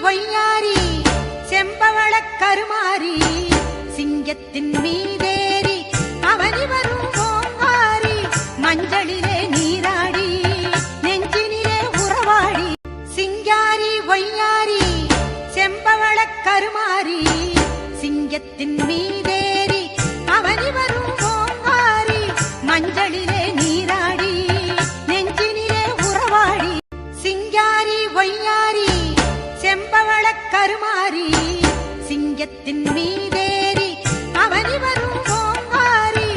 ஒய்யாரி செம்பவளக் கருமாரி சிங்கத்தின் மீதேறி அவனி வரும் ஓங்காரி மஞ்சளிலே நீராடி நெஞ்சினிலே உறவாடி சிங்காரி ஒய்யாரி செம்பவளக் கருமாரி சிங்கத்தின் மீதேறி அவனி வரும் ஓங்காரி மஞ்சளிலே நீராடி நெஞ்சினிலே உறவாடி சிங்காரி ஒய்யாரி செம்பவளக் கருமாரி சிங்கத்தின் மீதேறி அவனி வரும் ஓங்காரி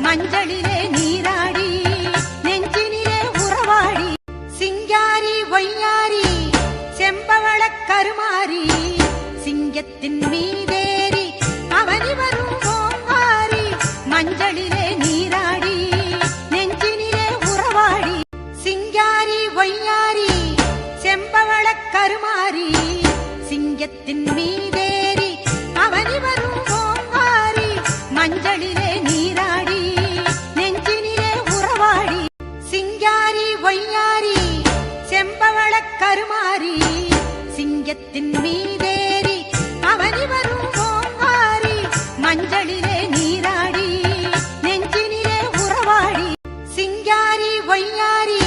மஞ்சளிலே நீராடி நெஞ்சினிலே உறவாடி சிங்காரி ஒய்யாரி செம்பவளக் கருமாரி சிங்கத்தின் மீதேறி அவனி வரும் ஓங்காரி மஞ்சளிலே நீராடி நெஞ்சினிலே உறவாடி சிங்காரி ஒய்யாரி செம்பவளக் கருமாரி சிங்கத்தின் மீதேறி அவனி வரும் ஓங்காரி மஞ்சளிலே நீராடி நெஞ்சினிலே உறவாடி சிங்காரி ஒய்யாரி செம்பவளக் கருமாரி சிங்கத்தின் மீதேறி அவனி வரும் ஓங்காரி மஞ்சளிலே நீராடி நெஞ்சினிலே உறவாடி சிங்காரி ஒய்யாரி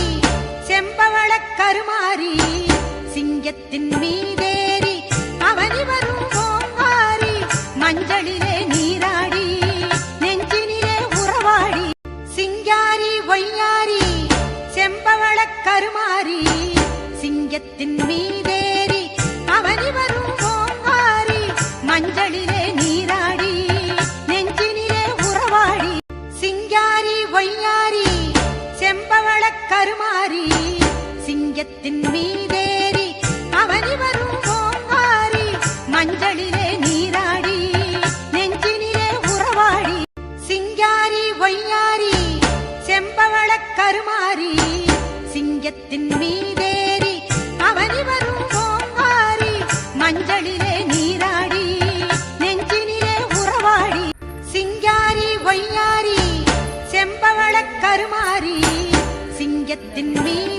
செம்பவளக் கருமாரி சிங்கத்தின் மீதேறி அவனி வரும் ஓங்காரி மஞ்சளிலே நீராடி நெஞ்சினிலே உறவாடி சிங்காரி ஒய்யாரி செம்பவளக் கருமாரி சிங்கத்தின் மீதேறி அவனி வரும் ஓங்காரி மஞ்சளிலே நீராடி நெஞ்சினிலே உறவாடி சிங்காரி ஒய்யாரி செம்பவளக் கருமாரி சிங்கத்தின் மீதேறி அவனி வரும் ஓங்காரி மஞ்சளிலே நீராடி நெஞ்சினிலே உறவாடி சிங்காரி ஒய்யாரி செம்பவளக் கருமாரி சிங்கத்தின் மீதேறி அவனி வரும் ஓங்காரி மஞ்சளிலே நீராடி நெஞ்சினிலே உறவாடி சிங்காரி ஒய்யாரி செம்பவளக் கருமாரி சிங்கத்தின் மீது